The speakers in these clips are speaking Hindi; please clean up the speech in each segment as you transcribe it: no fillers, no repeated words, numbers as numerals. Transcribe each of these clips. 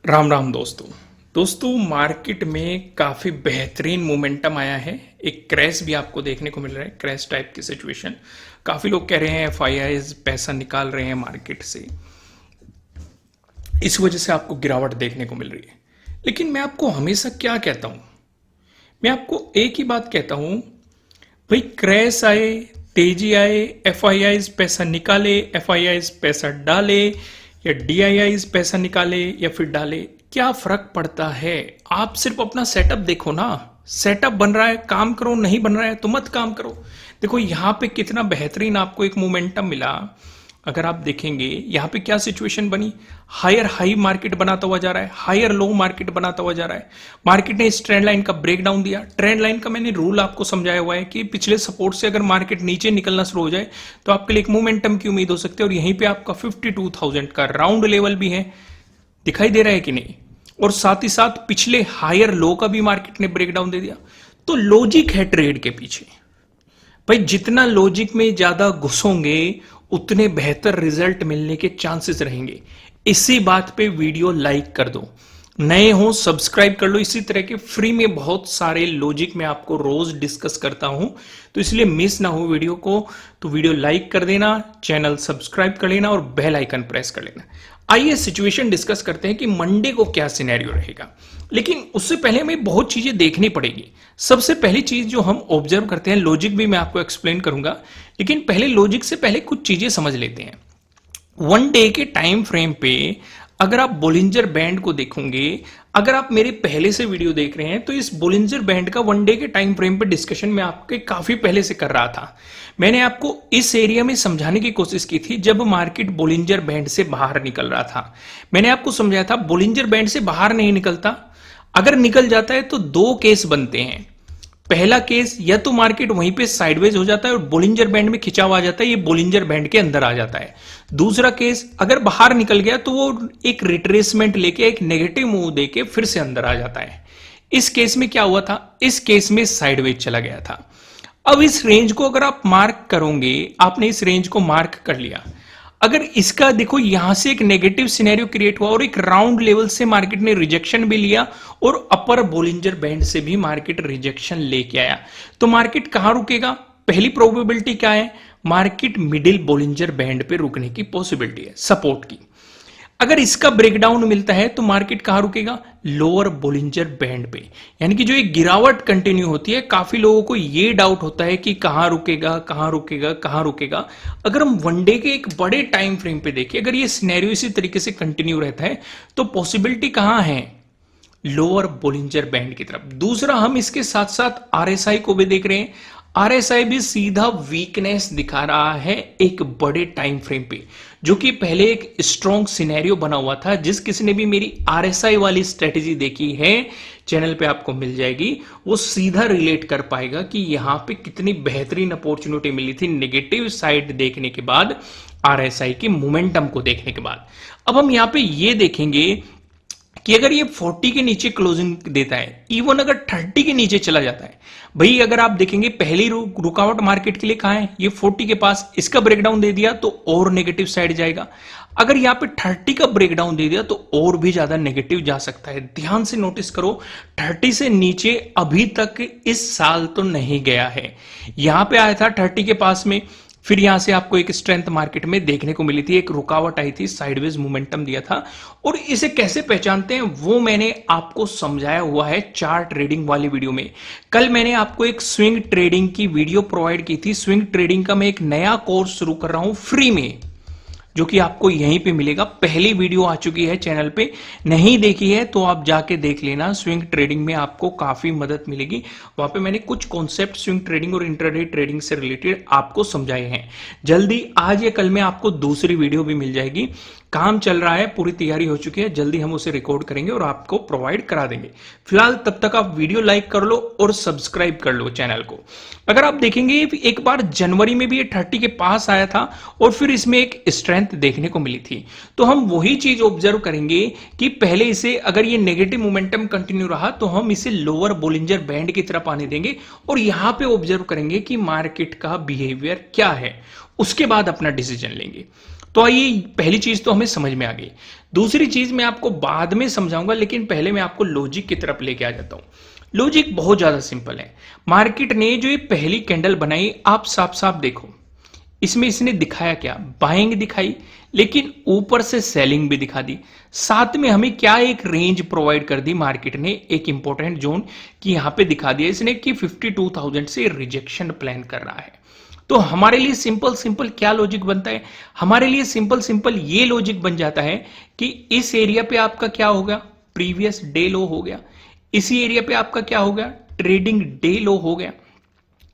राम राम दोस्तों मार्केट में काफ़ी बेहतरीन मोमेंटम आया है। एक क्रैश भी आपको देखने को मिल रहा है, क्रैश टाइप की सिचुएशन। काफ़ी लोग कह रहे हैं एफआईआईज पैसा निकाल रहे हैं मार्केट से, इस वजह से आपको गिरावट देखने को मिल रही है। लेकिन मैं आपको हमेशा क्या कहता हूं, मैं आपको एक ही बात कहता हूं, भाई क्रैश आए, तेजी आए, एफआईआईज पैसा निकाले, एफआईआईज पैसा डाले या डीआईआईज पैसा निकाले या फिर डाले, क्या फर्क पड़ता है। आप सिर्फ अपना सेटअप देखो ना। सेटअप बन रहा है काम करो, नहीं बन रहा है तो मत काम करो। देखो यहां पे कितना बेहतरीन आपको एक मोमेंटम मिला। अगर आप देखेंगे यहां पे क्या सिचुएशन बनी, हायर हाई मार्केट बनाता हुआ जा रहा है, हायर लो मार्केट बनाता हुआ जा रहा है। मार्केट ने इस ट्रेंड लाइन का ब्रेक डाउन दिया। ट्रेंड लाइन का मैंने रूल आपको समझाया हुआ है कि पिछले सपोर्ट से अगर मार्केट नीचे निकलना शुरू हो जाए तो आपके लिए एक मोमेंटम की उम्मीद हो सकती है। और यहीं पे आपका 52,000 का राउंड लेवल भी है, दिखाई दे रहा है कि नहीं। और साथ ही साथ पिछले हायर लो का भी मार्केट ने ब्रेक डाउन दे दिया। तो लॉजिक है ट्रेड के पीछे। भाई जितना लॉजिक में ज्यादा घुसोंगे उतने बेहतर रिजल्ट मिलने के चांसेस रहेंगे। इसी बात पे वीडियो लाइक कर दो, नए हो सब्सक्राइब कर लो। इसी तरह के फ्री में बहुत सारे लॉजिक में आपको रोज डिस्कस करता हूं, तो इसलिए मिस ना हो वीडियो को। तो वीडियो लाइक कर देना, चैनल सब्सक्राइब कर लेना और बेल आइकन प्रेस कर लेना। आइए सिचुएशन डिस्कस करते हैं कि मंडे को क्या सिनेरियो रहेगा। लेकिन उससे पहले हमें बहुत चीजें देखनी पड़ेगी। सबसे पहली चीज जो हम ऑब्जर्व करते हैं, लॉजिक भी मैं आपको एक्सप्लेन करूंगा, लेकिन पहले लॉजिक से पहले कुछ चीजें समझ लेते हैं। वन डे के टाइम फ्रेम पे अगर आप बोलिंजर बैंड को देखोगे, अगर आप मेरे पहले से वीडियो देख रहे हैं तो इस बोलिंजर बैंड का वन डे के टाइम फ्रेम पे डिस्कशन में आपके काफी पहले से कर रहा था। मैंने आपको इस एरिया में समझाने की कोशिश की थी जब मार्केट बोलिंजर बैंड से बाहर निकल रहा था। मैंने आपको समझाया था बोलिंजर बैंड से बाहर नहीं निकलता, अगर निकल जाता है तो दो केस बनते हैं। पहला केस, या तो मार्केट वहीं पे साइडवेज हो जाता है और बोलिंजर बैंड में खिंचाव आ जाता है, ये बोलिंजर बैंड के अंदर आ जाता है। दूसरा केस, अगर बाहर निकल गया तो वो एक रिट्रेसमेंट लेके एक नेगेटिव मूव देके फिर से अंदर आ जाता है। इस केस में क्या हुआ था, इस केस में साइडवेज चला गया था। अब इस रेंज को अगर आप मार्क करोगे, आपने इस रेंज को मार्क कर लिया, अगर इसका देखो यहां से एक नेगेटिव सिनेरियो क्रिएट हुआ और एक राउंड लेवल से मार्केट ने रिजेक्शन भी लिया और अपर बोलिंजर बैंड से भी मार्केट रिजेक्शन लेके आया, तो मार्केट कहां रुकेगा। पहली प्रोबेबिलिटी क्या है, मार्केट मिडिल बोलिंजर बैंड पे रुकने की पॉसिबिलिटी है, सपोर्ट की। अगर इसका ब्रेकडाउन मिलता है तो मार्केट कहां रुकेगा, लोअर बोलिंजर बैंड पे। यानी कि जो एक गिरावट कंटिन्यू होती है, काफी लोगों को यह डाउट होता है कि कहां रुकेगा कहां रुकेगा कहां रुकेगा। अगर हम वनडे के एक बड़े टाइम फ्रेम पे देखें, अगर ये सिनेरियो इसी तरीके से कंटिन्यू रहता है तो पॉसिबिलिटी कहां है, लोअर बोलिंजर बैंड की तरफ। दूसरा, हम इसके साथ साथ आरएसआई को भी देख रहे हैं। आरएसआई भी सीधा वीकनेस दिखा रहा है एक बड़े टाइम फ्रेम पे, जो कि पहले एक स्ट्रॉन्ग सिनेरियो बना हुआ था। जिस किसी ने भी मेरी आरएसआई वाली स्ट्रेटेजी देखी है, चैनल पे आपको मिल जाएगी, वो सीधा रिलेट कर पाएगा कि यहां पे कितनी बेहतरीन अपॉर्चुनिटी मिली थी नेगेटिव साइड देखने के बाद, आरएसआई के मोमेंटम को देखने के बाद। अब हम यहां पे ये देखेंगे कि अगर ये 40 के नीचे क्लोजिंग देता है, इवन अगर 30 के नीचे चला जाता है, भाई अगर आप देखेंगे पहली रुकावट मार्केट के लिए कहां है, ये 40 के पास, इसका ब्रेकडाउन दे दिया तो और नेगेटिव साइड जाएगा। अगर यहां पे 30 का ब्रेकडाउन दे दिया तो और भी ज्यादा नेगेटिव जा सकता है। ध्यान से नोटिस करो, 30 से नीचे अभी तक इस साल तो नहीं गया है। यहां पे आया था 30 के पास में, फिर यहां से आपको एक स्ट्रेंथ मार्केट में देखने को मिली थी, एक रुकावट आई थी, साइडवेज मोमेंटम दिया था। और इसे कैसे पहचानते हैं वो मैंने आपको समझाया हुआ है चार्ट ट्रेडिंग वाली वीडियो में। कल मैंने आपको एक स्विंग ट्रेडिंग की वीडियो प्रोवाइड की थी। स्विंग ट्रेडिंग का मैं एक नया कोर्स शुरू कर रहा हूं फ्री में, जो कि आपको यहीं पे मिलेगा। पहली वीडियो आ चुकी है चैनल पे, नहीं देखी है तो आप जाके देख लेना। स्विंग ट्रेडिंग में आपको काफी मदद मिलेगी। वहां पे मैंने कुछ कॉन्सेप्ट स्विंग ट्रेडिंग और इंट्राडे ट्रेडिंग से रिलेटेड आपको समझाए हैं। जल्दी आज या कल में आपको दूसरी वीडियो भी मिल जाएगी। काम चल रहा है, पूरी तैयारी हो चुकी है, जल्दी हम उसे रिकॉर्ड करेंगे और आपको प्रोवाइड करा देंगे। फिलहाल तब तक आप वीडियो लाइक कर लो और सब्सक्राइब कर लो चैनल को। अगर आप देखेंगे एक बार जनवरी में भी ये 30 के पास आया था और फिर इसमें एक स्ट्रेंथ देखने को मिली थी, तो हम वही चीज ऑब्जर्व करेंगे कि पहले इसे अगर ये नेगेटिव मोमेंटम कंटिन्यू रहा तो हम इसे लोअर बोलिंजर बैंड की तरफ आने देंगे और यहां पे ऑब्जर्व करेंगे कि मार्केट का बिहेवियर क्या है, उसके बाद अपना डिसीजन लेंगे। तो आइए, पहली चीज तो हमें समझ में आ गई। दूसरी चीज मैं आपको बाद में समझाऊंगा, लेकिन पहले मैं आपको लॉजिक की तरफ लेके आ जाता हूं। लॉजिक बहुत ज्यादा सिंपल है। मार्केट ने जो ये पहली कैंडल बनाई, आप साफ साफ देखो, इसमें इसने दिखाया क्या? बाइंग दिखाई, लेकिन ऊपर से सेलिंग भी दिखा दी। साथ में हमें क्या एक रेंज प्रोवाइड कर दी मार्केट ने, एक इंपॉर्टेंट जोन कि यहां पे दिखा दिया इसने कि 52,000 से रिजेक्शन प्लान कर रहा है। तो हमारे लिए सिंपल सिंपल क्या लॉजिक बनता है? हमारे लिए सिंपल सिंपल ये लॉजिक बन जाता है कि इस एरिया पे आपका क्या होगा? प्रीवियस डे लो हो गया। इसी एरिया पे आपका क्या हो गया? ट्रेडिंग डे लो हो गया।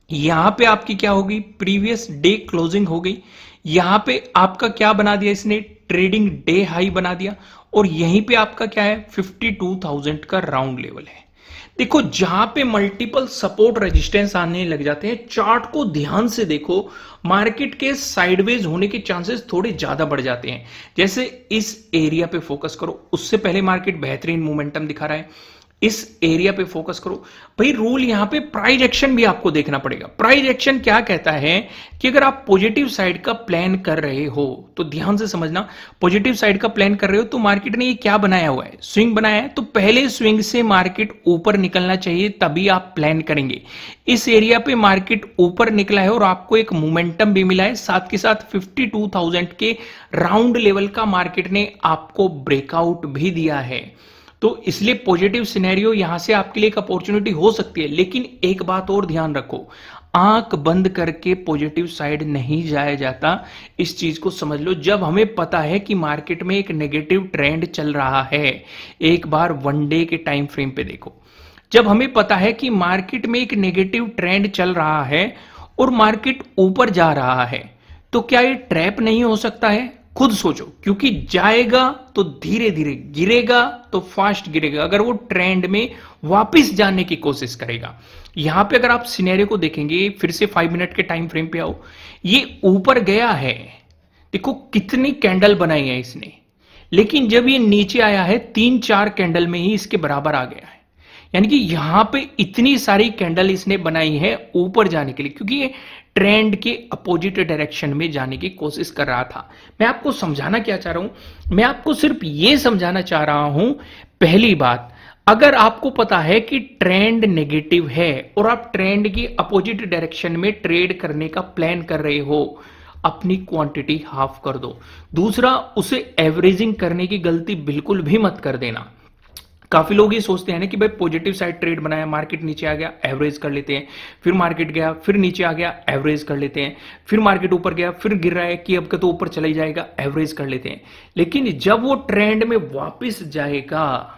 यहां पे आपकी क्या होगी? प्रीवियस डे क्लोजिंग हो गई। यहां पे आपका क्या बना दिया इसने? ट्रेडिंग डे हाई बना दिया। और यहीं पे आपका क्या है? 52,000 का राउंड लेवल है। देखो, जहां पे मल्टीपल सपोर्ट रेजिस्टेंस आने लग जाते हैं, चार्ट को ध्यान से देखो, मार्केट के साइडवेज होने के चांसेस थोड़े ज्यादा बढ़ जाते हैं। जैसे इस एरिया पे फोकस करो, उससे पहले मार्केट बेहतरीन मोमेंटम दिखा रहा है। इस एरिया पे फोकस करो भाई। रूल यहां पे प्राइस एक्शन भी आपको देखना पड़ेगा। प्राइस एक्शन क्या कहता है कि अगर आप पॉजिटिव साइड का प्लान कर रहे हो, तो ध्यान से समझना, पॉजिटिव साइड का प्लान कर रहे हो तो मार्केट ने ये क्या बनाया हुआ है? स्विंग बनाया है। तो पहले स्विंग से मार्केट ऊपर निकलना चाहिए, तभी आप प्लान करेंगे। इस एरिया पे मार्केट ऊपर निकला है और आपको एक मोमेंटम भी मिला है, साथ के साथ 52,000 के राउंड लेवल का मार्केट ने आपको ब्रेकआउट भी दिया है। तो इसलिए पॉजिटिव सिनेरियो यहां से आपके लिए एक अपॉर्चुनिटी हो सकती है। लेकिन एक बात और ध्यान रखो, आंख बंद करके पॉजिटिव साइड नहीं जाया जाता। इस चीज को समझ लो। जब हमें पता है कि मार्केट में एक नेगेटिव ट्रेंड चल रहा है, एक बार वन डे के टाइम फ्रेम पे देखो, जब हमें पता है कि मार्केट में एक नेगेटिव ट्रेंड चल रहा है और मार्केट ऊपर जा रहा है, तो क्या ये ट्रैप नहीं हो सकता है? खुद सोचो, क्योंकि जाएगा तो धीरे धीरे गिरेगा, तो फास्ट गिरेगा अगर वो ट्रेंड में वापस जाने की कोशिश करेगा। यहां पे अगर आप सिनेरियो को देखेंगे, फिर से 5 मिनट के टाइम फ्रेम पे आओ, ये ऊपर गया है, देखो कितनी कैंडल बनाई है इसने, लेकिन जब ये नीचे आया है 3-4 कैंडल में ही इसके बराबर आ गया है। यानी कि यहां पे इतनी सारी कैंडल इसने बनाई है ऊपर जाने के लिए, क्योंकि ये ट्रेंड के अपोजिट डायरेक्शन में जाने की कोशिश कर रहा था। मैं आपको समझाना क्या चाह रहा हूं? मैं आपको सिर्फ ये समझाना चाह रहा हूं, पहली बात, अगर आपको पता है कि ट्रेंड नेगेटिव है और आप ट्रेंड की अपोजिट डायरेक्शन में ट्रेड करने का प्लान कर रहे हो, अपनी क्वांटिटी हाफ कर दो। दूसरा, उसे एवरेजिंग करने की गलती बिल्कुल भी मत कर देना। काफी लोग ये सोचते हैं ना कि भाई पॉजिटिव साइड ट्रेड बनाया, मार्केट नीचे आ गया, एवरेज कर लेते हैं, फिर मार्केट गया, फिर नीचे आ गया, एवरेज कर लेते हैं, फिर मार्केट ऊपर गया, फिर गिर रहा है कि अब का तो ऊपर चला ही जाएगा, एवरेज कर लेते हैं। लेकिन जब वो ट्रेंड में वापस जाएगा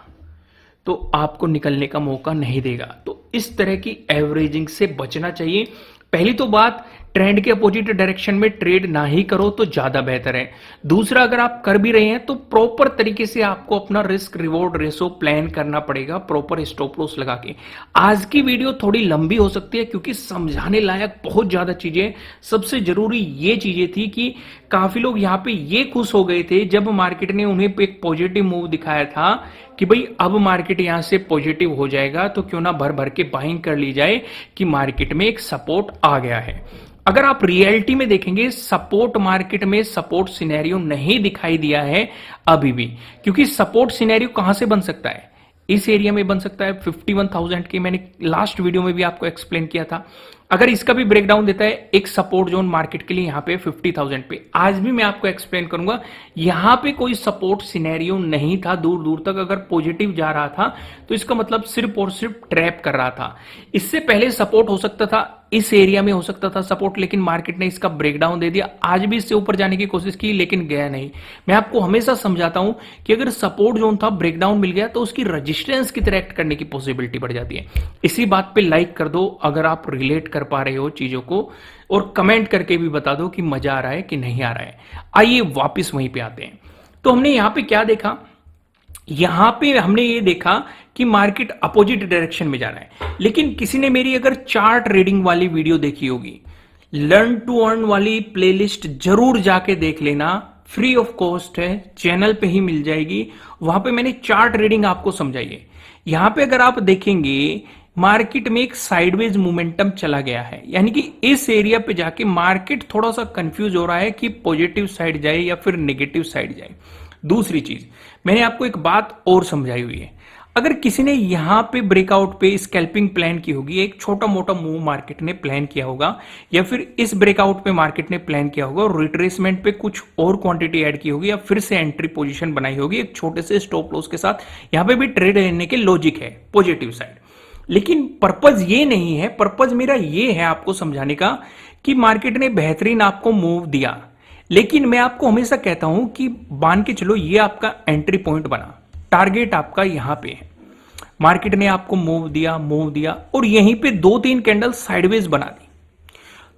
तो आपको निकलने का मौका नहीं देगा। तो इस तरह की एवरेजिंग से बचना चाहिए। पहली तो बात, ट्रेंड के अपोजिट डायरेक्शन में ट्रेड ना ही करो तो ज्यादा बेहतर है। दूसरा, अगर आप कर भी रहे हैं तो प्रॉपर तरीके से आपको अपना रिस्क रिवॉर्ड रेशो प्लान करना पड़ेगा, प्रॉपर स्टॉप लॉस लगा के। आज की वीडियो थोड़ी लंबी हो सकती है क्योंकि समझाने लायक बहुत ज्यादा चीजें। सबसे जरूरी ये चीजें थी कि काफी लोग यहां पे ये खुश हो गए थे जब मार्केट ने उन्हें एक पॉजिटिव मूव दिखाया था कि भाई अब मार्केट यहां से पॉजिटिव हो जाएगा, तो क्यों ना भर भर के बाइंग कर ली जाए कि मार्केट में एक सपोर्ट आ गया है। अगर आप रियलिटी में देखेंगे, सपोर्ट मार्केट में सपोर्ट सिनेरियो नहीं दिखाई दिया है अभी भी, क्योंकि सपोर्ट सिनेरियो कहां से बन सकता है? इस एरिया में बन सकता है 51,000 की, मैंने लास्ट वीडियो में भी आपको एक्सप्लेन किया था। अगर इसका भी ब्रेकडाउन देता है एक सपोर्ट जोन मार्केट के लिए यहां पे 50,000 पे, आज भी मैं आपको एक्सप्लेन करूंगा। यहां पे कोई सपोर्ट सिनेरियो नहीं था दूर दूर तक। अगर पॉजिटिव जा रहा था तो इसका मतलब सिर्फ और सिर्फ ट्रैप कर रहा था। इससे पहले सपोर्ट हो सकता था, इस एरिया में हो सकता था सपोर्ट, लेकिन मार्केट ने इसका ब्रेकडाउन दे दिया। आज भी इससे ऊपर जाने की कोशिश की लेकिन गया नहीं। मैं आपको हमेशा समझाता हूं कि अगर सपोर्ट जोन था, ब्रेकडाउन मिल गया, तो उसकी रेजिस्टेंस की तरह एक्ट करने की पॉसिबिलिटी बढ़ जाती है। इसी बात पे लाइक कर दो अगर आप रिलेट कर पा रहे हो चीजों को, और कमेंट करके भी बता दो कि मजा आ रहा है कि नहीं आ रहा है। आइए वापिस वहीं पे आते हैं। तो हमने यहां पे क्या देखा? यहां पे हमने ये देखा कि मार्केट अपोजिट डायरेक्शन में जा रहा है। लेकिन किसी ने मेरी अगर चार्ट रीडिंग वाली वीडियो देखी होगी, लर्न टू अर्न वाली प्लेलिस्ट जरूर जाके देख लेना, फ्री ऑफ कॉस्ट है, चैनल पे ही मिल जाएगी। वहां पे मैंने चार्ट रीडिंग आपको समझाई है। यहां पे अगर आप देखेंगे, मार्केट में एक साइडवेज मोमेंटम चला गया है, यानी कि इस एरिया पे जाके मार्केट थोड़ा सा कंफ्यूज हो रहा है कि पॉजिटिव साइड जाए या फिर नेगेटिव साइड जाए। दूसरी चीज, मैंने आपको एक बात और समझाई हुई है, अगर किसी ने यहां पे ब्रेकआउट पे स्कैल्पिंग प्लान की होगी, एक छोटा मोटा मूव मार्केट ने प्लान किया होगा, या फिर इस ब्रेकआउट पे मार्केट ने प्लान किया होगा और रिट्रेसमेंट पे कुछ और क्वांटिटी ऐड की होगी या फिर से एंट्री पोजीशन बनाई होगी एक छोटे से स्टॉप लॉस के साथ, यहां पे भी ट्रेड लेने के लॉजिक है पॉजिटिव साइड। लेकिन पर्पज ये नहीं है, पर्पज मेरा ये है आपको समझाने का कि मार्केट ने बेहतरीन आपको मूव दिया, लेकिन मैं आपको हमेशा कहता हूं कि मान के चलो ये आपका एंट्री पॉइंट बना, टारगेट आपका यहां पे है, मार्केट ने आपको मूव दिया और यहीं पे 2-3 कैंडल साइडवेज बना दी,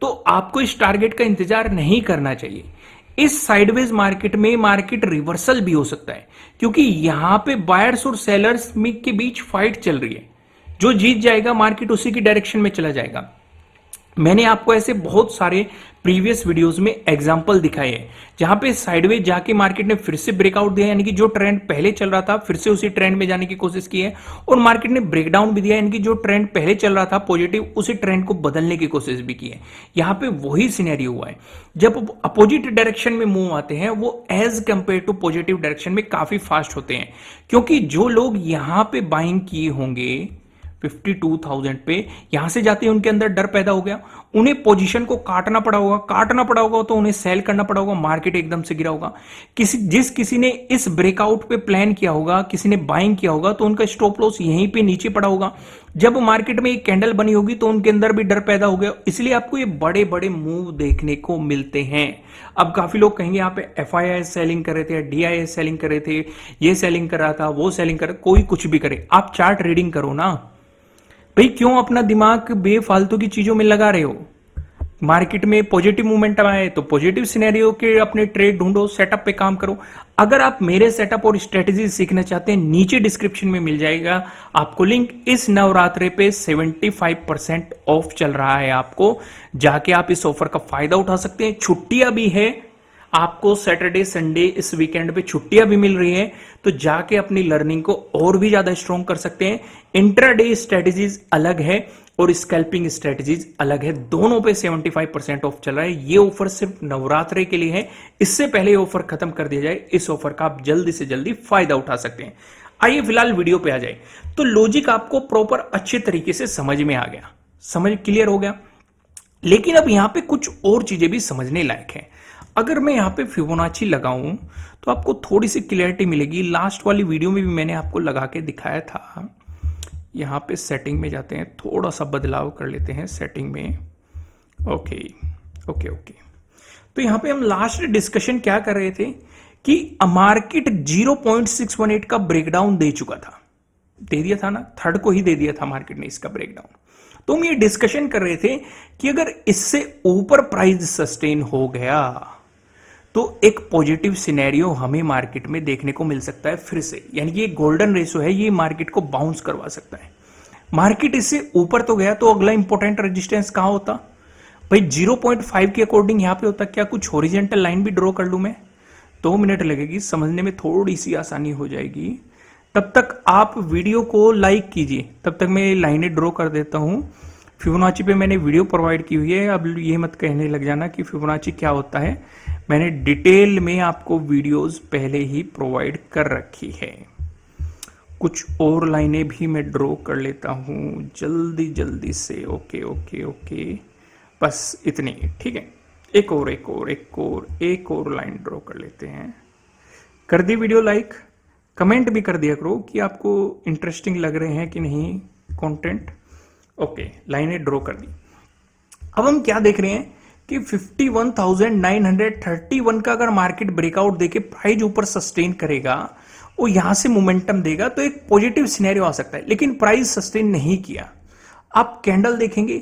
तो आपको इस टारगेट का इंतजार नहीं करना चाहिए। इस साइडवेज मार्केट में मार्केट रिवर्सल भी हो सकता है, क्योंकि यहां पे बायर्स और सेलर्स के बीच फाइट चल रही है, जो जीत जाएगा मार्केट उसी की डायरेक्शन में चला जाएगा। मैंने आपको ऐसे बहुत सारे प्रीवियस वीडियोस में एग्जांपल दिखाए हैं जहां पे साइडवेज जाके मार्केट ने फिर से ब्रेकआउट दिया, यानी कि जो ट्रेंड पहले चल रहा था फिर से उसी ट्रेंड में जाने की कोशिश की है, और मार्केट ने ब्रेकडाउन भी दिया, यानी कि जो ट्रेंड पहले चल रहा था पॉजिटिव उसी ट्रेंड को बदलने की कोशिश भी की है। यहां पे वही सिनेरियो हुआ है, जब अपोजिट डायरेक्शन में मूव आते हैं वो as compare to positive direction में काफी फास्ट होते हैं, क्योंकि जो लोग यहां पे बाइंग किए होंगे 52,000 पे, यहां से जाते हैं उनके अंदर डर पैदा हो गया, उन्हें पोजीशन को काटना पड़ा होगा तो उन्हें सेल करना पड़ा होगा, मार्केट एकदम से गिरा होगा। किसी ने इस ब्रेकआउट पे प्लान किया होगा, किसी ने बाइंग किया होगा, तो उनका स्टॉप लॉस यहीं पे नीचे पड़ा होगा। जब मार्केट में एक कैंडल बनी होगी तो उनके अंदर भी डर पैदा हो गया, इसलिए आपको ये बड़े बड़े मूव देखने को मिलते हैं। अब काफी लोग कहेंगे यहाँ पे FII सेलिंग कर रहे थे, DII सेलिंग कर रहे थे, ये सेलिंग कर रहा था, वो सेलिंग कर, कोई कुछ भी करे, आप चार्ट रीडिंग करो ना भाई, क्यों अपना दिमाग बेफालतू की चीजों में लगा रहे हो। मार्केट में पॉजिटिव मोमेंटम आए तो पॉजिटिव सिनेरियो के अपने ट्रेड ढूंढो, सेटअप पे काम करो। अगर आप मेरे सेटअप और स्ट्रेटेजी सीखना चाहते हैं, नीचे डिस्क्रिप्शन में मिल जाएगा आपको लिंक। इस नवरात्रे पे 75% ऑफ चल रहा है, आपको जाके आप इस ऑफर का फायदा उठा सकते हैं। छुट्टियां भी है, आपको सैटरडे संडे इस वीकेंड पे छुट्टियां भी मिल रही हैं, तो जाके अपनी लर्निंग को और भी ज्यादा स्ट्रॉन्ग कर सकते हैं। इंट्राडे स्ट्रेटेजीज अलग है और स्कैल्पिंग स्ट्रेटेजीज अलग है, दोनों पे 75% ऑफ चल रहा है। ये ऑफर सिर्फ नवरात्रे के लिए है, इससे पहले ऑफर खत्म कर दिया जाए, इस ऑफर का आप जल्दी से जल्दी फायदा उठा सकते हैं। आइए फिलहाल वीडियो पे आ जाए। तो लॉजिक आपको प्रॉपर अच्छे तरीके से समझ में आ गया, समझ क्लियर हो गया। लेकिन अब यहां पे कुछ और चीजें भी समझने लायक है। अगर मैं यहां पे फिबोनाची लगाऊं तो आपको थोड़ी सी क्लियरिटी मिलेगी। लास्ट वाली वीडियो में भी मैंने आपको लगा के दिखाया था। यहां पे सेटिंग में जाते हैं, थोड़ा सा बदलाव कर लेते हैं सेटिंग में। ओके ओके ओके, तो यहां पे हम लास्ट डिस्कशन क्या कर रहे थे कि मार्केट 0.618 का ब्रेकडाउन दे चुका था, दे दिया था ना, थर्ड को ही दे दिया था मार्केट ने इसका ब्रेकडाउन। तो हम ये डिस्कशन कर रहे थे कि अगर इससे ऊपर प्राइस सस्टेन हो गया तो एक पॉजिटिव सिनेरियो हमें मार्केट में देखने को मिल सकता है फिर से, यानी कि ये गोल्डन रेशो है, ये मार्केट को बाउंस करवा सकता है। मार्केट इससे ऊपर तो गया तो अगला इंपॉर्टेंट रेजिस्टेंस कहां होता भाई? 0.5 के अकॉर्डिंग यहां पे होता। क्या कुछ हॉरिजॉन्टल लाइन भी ड्रॉ कर लूं मैं? 2 मिनट लगेगी, समझने में थोड़ी सी आसानी हो जाएगी। तब तक आप वीडियो को लाइक कीजिए, तब तक मैं लाइनें ड्रॉ कर देता हूं। फिबोनाची पे मैंने वीडियो प्रोवाइड की हुई है, अब ये मत कहने लग जाना कि फिबोनाची क्या होता है, मैंने डिटेल में आपको वीडियोस पहले ही प्रोवाइड कर रखी है। कुछ और लाइनें भी मैं ड्रॉ कर लेता हूं जल्दी जल्दी से। ओके ओके ओके, बस इतनी, ठीक है। एक और लाइन ड्रॉ कर लेते हैं। कर दी वीडियो लाइक, कमेंट भी कर दिया करो कि आपको इंटरेस्टिंग लग रहे हैं कि नहीं कंटेंट। ओके, लाइनें ड्रॉ कर दी। अब हम क्या देख रहे हैं कि 51,931 का अगर मार्केट ब्रेकआउट देके प्राइस ऊपर सस्टेन करेगा और यहां से मोमेंटम देगा तो एक पॉजिटिव सिनेरियो आ सकता है, लेकिन प्राइस सस्टेन नहीं किया। आप कैंडल देखेंगे,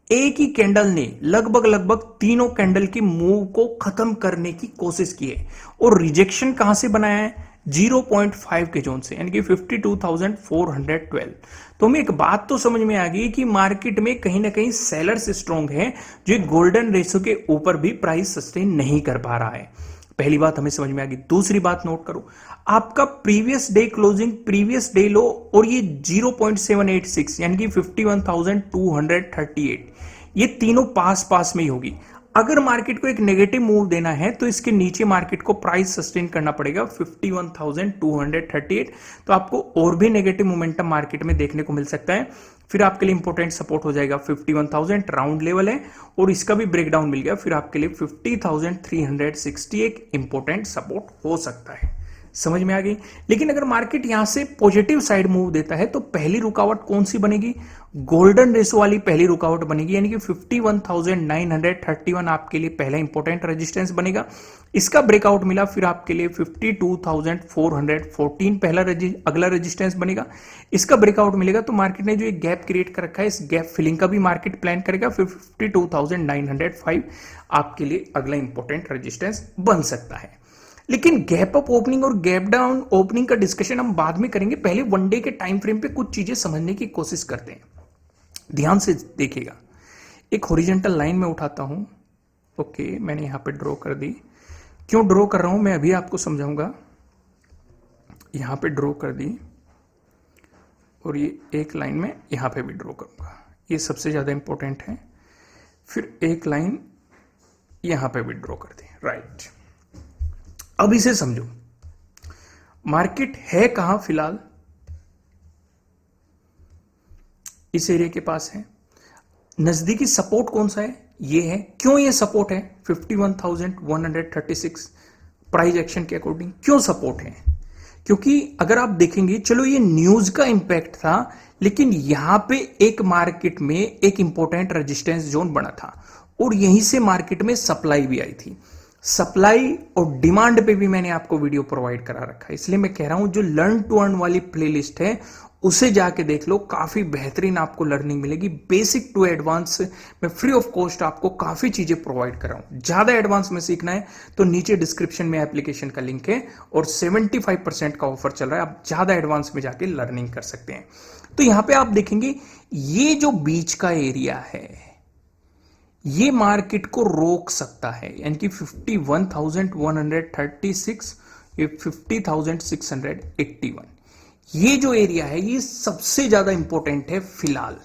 एक ही कैंडल ने लगभग तीनों कैंडल के मूव को खत्म करने की कोशिश की है, और रिजेक्शन कहां से बनाया है? 0.5 के जोन से, यानी कि 52,412। तो हमें एक बात तो समझ में आ गई कि मार्केट में कहीं ना कहीं सेलर्स स्ट्रॉन्ग है, जो गोल्डन रेशो के ऊपर भी प्राइस सस्टेन नहीं कर पा रहा है। पहली बात हमें समझ में आ गई। दूसरी बात नोट करो, आपका previous day closing, previous day लो और ये 0.786 यानी कि 51,238, ये तीनों पास पास में ही होगी। अगर मार्केट को एक नेगेटिव मूव देना है तो इसके नीचे मार्केट को प्राइस सस्टेन करना पड़ेगा 51,238। तो आपको और भी नेगेटिव मोमेंटम मार्केट में देखने को मिल सकता है। फिर आपके लिए इंपॉर्टेंट सपोर्ट हो जाएगा 51,000, राउंड लेवल है और इसका भी ब्रेकडाउन मिल गया। फिर आपके लिए 50,360 एक इंपॉर्टेंट सपोर्ट हो सकता है। समझ में आ गई। लेकिन अगर मार्केट यहां से पॉजिटिव साइड मूव देता है तो पहली रुकावट कौन सी बनेगी? गोल्डन रेशो वाली पहली रुकावट बनेगी, यानी कि 51,931 आपके लिए पहला इंपॉर्टेंट रेजिस्टेंस बनेगा। इसका ब्रेकआउट मिला, फिर आपके लिए 52,414 पहला अगला रेजिस्टेंस बनेगा। इसका ब्रेकआउट मिलेगा तो मार्केट ने जो एक गैप क्रिएट कर रखा है, इस गैप फिलिंग का भी मार्केट प्लान करेगा। फिर 52,905 आपके लिए अगला इंपॉर्टेंट रेजिस्टेंस बन सकता है। लेकिन गैप अप ओपनिंग और गैप डाउन ओपनिंग का डिस्कशन हम बाद में करेंगे। पहले वनडे के टाइम फ्रेम पे कुछ चीजें समझने की कोशिश करते हैं। ध्यान से देखिएगा, एक हॉरिजॉन्टल लाइन में उठाता हूं। ओके, मैंने यहां पे ड्रॉ कर दी। क्यों ड्रॉ कर रहा हूं मैं अभी आपको समझाऊंगा। यहां पे ड्रॉ कर दी और ये एक लाइन में यहां पे भी ड्रॉ करूंगा, ये सबसे ज्यादा इंपॉर्टेंट है। फिर एक लाइन यहां पे भी ड्रॉ कर दी, राइट। अब इसे समझो, मार्केट है कहां फिलहाल? इस एरिया के पास है। नजदीकी सपोर्ट कौन सा है? ये है। क्यों ये सपोर्ट है? 51,136 प्राइस एक्शन के अकॉर्डिंग क्यों सपोर्ट है? क्योंकि अगर आप देखेंगे, चलो ये न्यूज का इंपैक्ट था, लेकिन यहां पे एक मार्केट में एक इंपॉर्टेंट रेजिस्टेंस जोन बना था और यहीं से मार्केट में सप्लाई भी आई थी। सप्लाई और डिमांड पे भी मैंने आपको वीडियो प्रोवाइड करा रखा है, इसलिए मैं कह रहा हूं जो लर्न टू अर्न वाली प्लेलिस्ट है उसे जाके देख लो, काफी बेहतरीन आपको लर्निंग मिलेगी। बेसिक टू एडवांस में फ्री ऑफ कॉस्ट आपको काफी चीजें प्रोवाइड कर रहा हूं। ज्यादा एडवांस में सीखना है तो नीचे डिस्क्रिप्शन में एप्लीकेशन का लिंक है और 75% का ऑफर चल रहा है, आप ज्यादा एडवांस में जाके लर्निंग कर सकते हैं। तो यहां पे आप देखेंगे, ये जो बीच का एरिया है ये मार्केट को रोक सकता है, यानी कि 51,136, ये 50,681, ये जो एरिया है ये सबसे ज्यादा इंपॉर्टेंट है फिलहाल।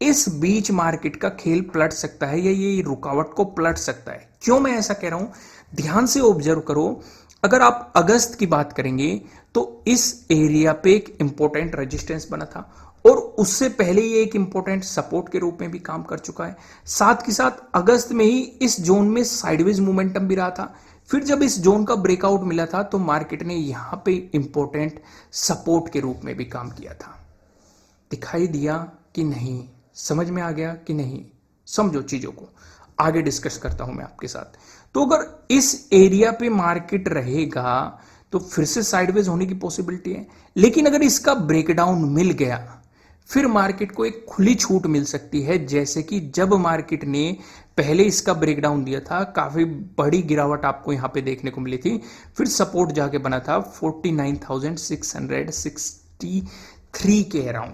इस बीच मार्केट का खेल पलट सकता है या ये रुकावट को पलट सकता है। क्यों मैं ऐसा कह रहा हूं, ध्यान से ऑब्जर्व करो। अगर आप अगस्त की बात करेंगे तो इस एरिया पे एक इंपॉर्टेंट रेजिस्टेंस बना था और उससे पहले ये एक इंपॉर्टेंट सपोर्ट के रूप में भी काम कर चुका है। साथ के साथ अगस्त में ही इस जोन में साइडवेज मोमेंटम भी रहा था। फिर जब इस जोन का ब्रेकआउट मिला था तो मार्केट ने यहां पे इंपॉर्टेंट सपोर्ट के रूप में भी काम किया था। दिखाई दिया कि नहीं? समझ में आ गया कि नहीं? समझो चीजों को, आगे डिस्कस करता हूं मैं आपके साथ। तो अगर इस एरिया पे मार्केट रहेगा तो फिर से साइडवेज होने की पॉसिबिलिटी है, लेकिन अगर इसका ब्रेकडाउन मिल गया फिर मार्केट को एक खुली छूट मिल सकती है। जैसे कि जब मार्केट ने पहले इसका ब्रेकडाउन दिया था, काफी बड़ी गिरावट आपको यहां पे देखने को मिली थी, फिर सपोर्ट जाके बना था 49,663 के अराउंड।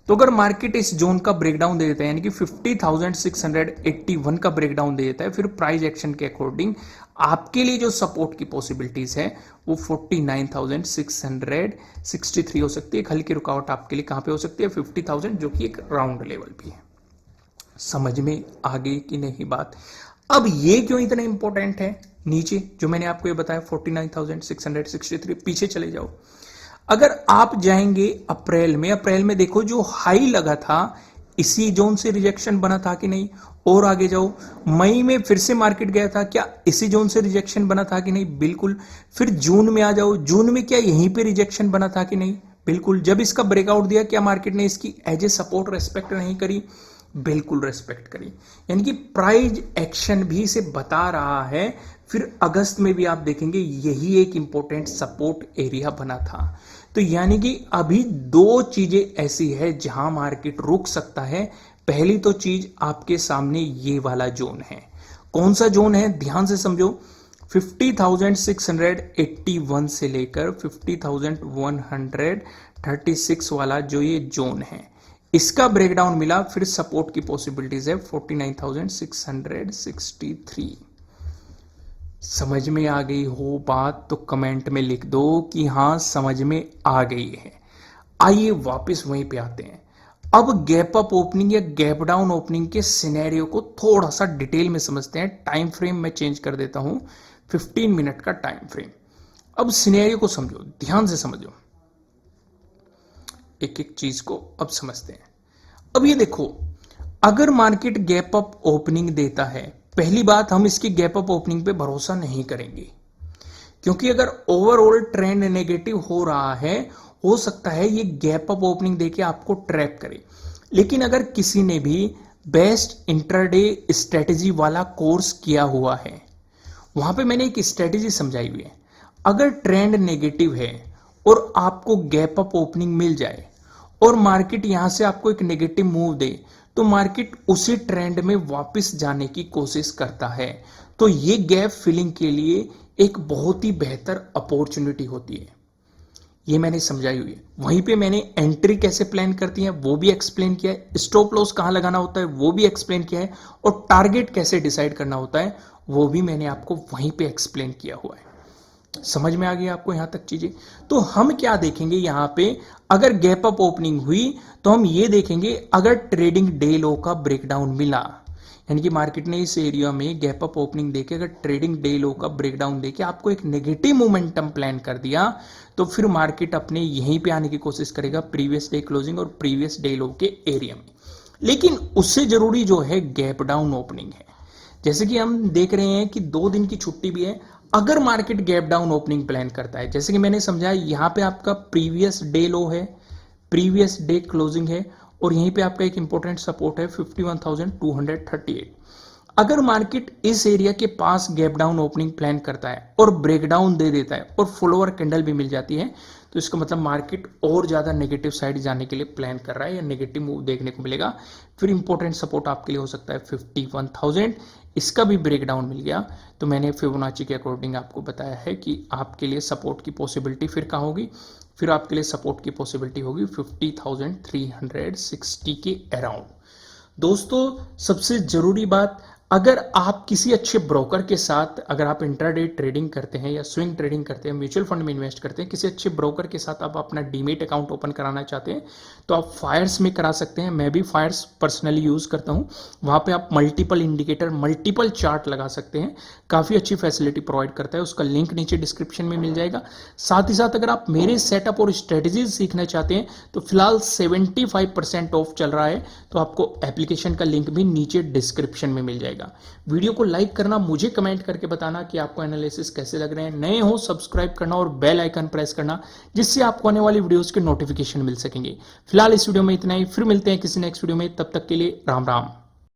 तो अगर मार्केट इस जोन का ब्रेकडाउन दे देता है, यानी कि 50,681 का ब्रेकडाउन दे देता है, फिर प्राइस एक्शन के अकॉर्डिंग आपके लिए जो सपोर्ट की पॉसिबिलिटीज है वो 49,663 हो सकती है। एक हल्की रुकावट आपके लिए कहां पे हो सकती है? 50,000, जो कि एक राउंड लेवल भी है। समझ में आ गई कि नहीं बात? अब ये क्यों इतना इंपॉर्टेंट है? नीचे जो मैंने आपको ये बताया 49,663, पीछे चले जाओ। अगर आप जाएंगे अप्रैल में देखो जो हाई लगा था इसी जोन से रिजेक्शन बना था कि नहीं? और आगे जाओ, मई में फिर से मार्केट गया था, क्या इसी जोन से रिजेक्शन बना था कि नहीं? बिल्कुल। फिर जून में आ जाओ, जून में क्या यहीं पे रिजेक्शन बना था कि नहीं? बिल्कुल। जब इसका ब्रेकआउट दिया, क्या मार्केट ने इसकी एज ए सपोर्ट रेस्पेक्ट नहीं करी? बिल्कुल रेस्पेक्ट करी। यानी कि प्राइस एक्शन भी इसे बता रहा है। फिर अगस्त में भी आप देखेंगे यही एक इंपॉर्टेंट सपोर्ट एरिया बना था। तो यानी कि अभी दो चीजें ऐसी है जहां मार्केट रुक सकता है। पहली तो चीज आपके सामने ये वाला जोन है। कौन सा जोन है? ध्यान से समझो, 50,681 से लेकर 50,136 वाला जो ये जोन है, इसका ब्रेकडाउन मिला, फिर सपोर्ट की पॉसिबिलिटीज है 49,663। समझ में आ गई हो बात तो कमेंट में लिख दो कि हाँ समझ में आ गई है। आइए वापस वहीं पे आते हैं। अब गैप अप ओपनिंग या गैप डाउन ओपनिंग के सिनेरियो को थोड़ा सा डिटेल में समझते हैं। टाइम फ्रेम मैं चेंज कर देता हूं, 15 मिनट का टाइम फ्रेम। अब सिनेरियो को समझो, ध्यान से समझो, एक एक चीज को अब समझते हैं। अब ये देखो, अगर मार्केट गैप अप ओपनिंग देता है, पहली बात हम इसकी गैप अप ओपनिंग पे भरोसा नहीं करेंगे, क्योंकि अगर ओवरऑल ट्रेंड नेगेटिव हो रहा है, हो सकता है ये गैप अप ओपनिंग देके आपको ट्रैप करे। लेकिन अगर किसी ने भी बेस्ट इंट्राडे स्ट्रेटेजी वाला कोर्स किया हुआ है, वहां पे मैंने एक स्ट्रेटेजी समझाई हुई है। अगर ट्रेंड नेगेटिव है और आपको गैप अप ओपनिंग मिल जाए और मार्केट यहां से आपको एक नेगेटिव मूव दे, तो मार्केट उसी ट्रेंड में वापस जाने की कोशिश करता है। तो ये गैप फिलिंग के लिए एक बहुत ही बेहतर अपॉर्चुनिटी होती है। ये मैंने समझाई हुई है। वहीं पे मैंने एंट्री कैसे प्लान करती है वो भी एक्सप्लेन किया है, स्टॉप लॉस कहां लगाना होता है वो भी एक्सप्लेन किया है, और टारगेट कैसे डिसाइड करना होता है वो भी मैंने आपको वहीं पे एक्सप्लेन किया हुआ है। समझ में आ गई आपको यहां तक चीजें? तो हम क्या देखेंगे यहां पे, अगर गैप अप ओपनिंग हुई तो हम ये देखेंगे, अगर ट्रेडिंग डे लो का ब्रेकडाउन मिला, यानी कि मार्केट ने इस एरिया में गैप अप ओपनिंग देके अगर ट्रेडिंग डे लो का ब्रेकडाउन देके आपको एक नेगेटिव मोमेंटम प्लान कर दिया, तो फिर मार्केट अपने यहीं पे आने की कोशिश करेगा, प्रीवियस डे क्लोजिंग और प्रीवियस डे लो के एरिया में। लेकिन उससे जरूरी जो है गैप डाउन ओपनिंग है। जैसे कि हम देख रहे हैं कि 2 दिन की छुट्टी भी है, अगर market gap down opening plan करता है, जैसे कि मैंने समझाया, यहां पे आपका प्रीवियस डे लो है, प्रीवियस डे क्लोजिंग है, और यहीं पे आपका एक इंपॉर्टेंट सपोर्ट है 51,238। अगर मार्केट इस एरिया के पास गैप डाउन ओपनिंग प्लान करता है और ब्रेकडाउन दे देता है और फॉलोअर कैंडल भी मिल जाती है, तो इसका मतलब मार्केट और ज्यादा नेगेटिव साइड जाने के लिए प्लान कर रहा है या नेगेटिव मूव देखने को मिलेगा। फिर इंपॉर्टेंट सपोर्ट आपके लिए हो सकता है 51,000। इसका भी ब्रेकडाउन मिल गया, तो मैंने फिबोनाची के अकॉर्डिंग आपको बताया है कि आपके लिए सपोर्ट की पॉसिबिलिटी फिर कहाँ होगी, फिर आपके लिए सपोर्ट की पॉसिबिलिटी होगी 50,360 के अराउंड। दोस्तों सबसे जरूरी बात, अगर आप किसी अच्छे ब्रोकर के साथ, अगर आप इंट्राडे ट्रेडिंग करते हैं या स्विंग ट्रेडिंग करते हैं, म्यूचुअल फंड में इन्वेस्ट करते हैं, किसी अच्छे ब्रोकर के साथ आप अपना डीमेट अकाउंट ओपन कराना चाहते हैं, तो आप फायर्स में करा सकते हैं। मैं भी फायर्स पर्सनली यूज करता हूं। वहां पे आप मल्टीपल इंडिकेटर, मल्टीपल चार्ट लगा सकते हैं। काफी अच्छी फैसिलिटी प्रोवाइड करता है, उसका लिंक नीचे डिस्क्रिप्शन में मिल जाएगा। साथ ही साथ अगर आप मेरे सेटअप और स्ट्रेटेजीज सीखना चाहते हैं, तो फिलहाल 75% ऑफ चल रहा है, तो आपको एप्लीकेशन का लिंक भी नीचे डिस्क्रिप्शन में मिल जाएगा। वीडियो को लाइक करना, मुझे कमेंट करके बताना कि आपको एनालिसिस कैसे लग रहे हैं। नए हो सब्सक्राइब करना और बेल आइकन प्रेस करना, जिससे आपको आने वाली वीडियोस के नोटिफिकेशन मिल सकेंगे। फिलहाल इस वीडियो में इतना ही, फिर मिलते हैं किसी नेक्स्ट वीडियो में, तब तक के लिए राम राम।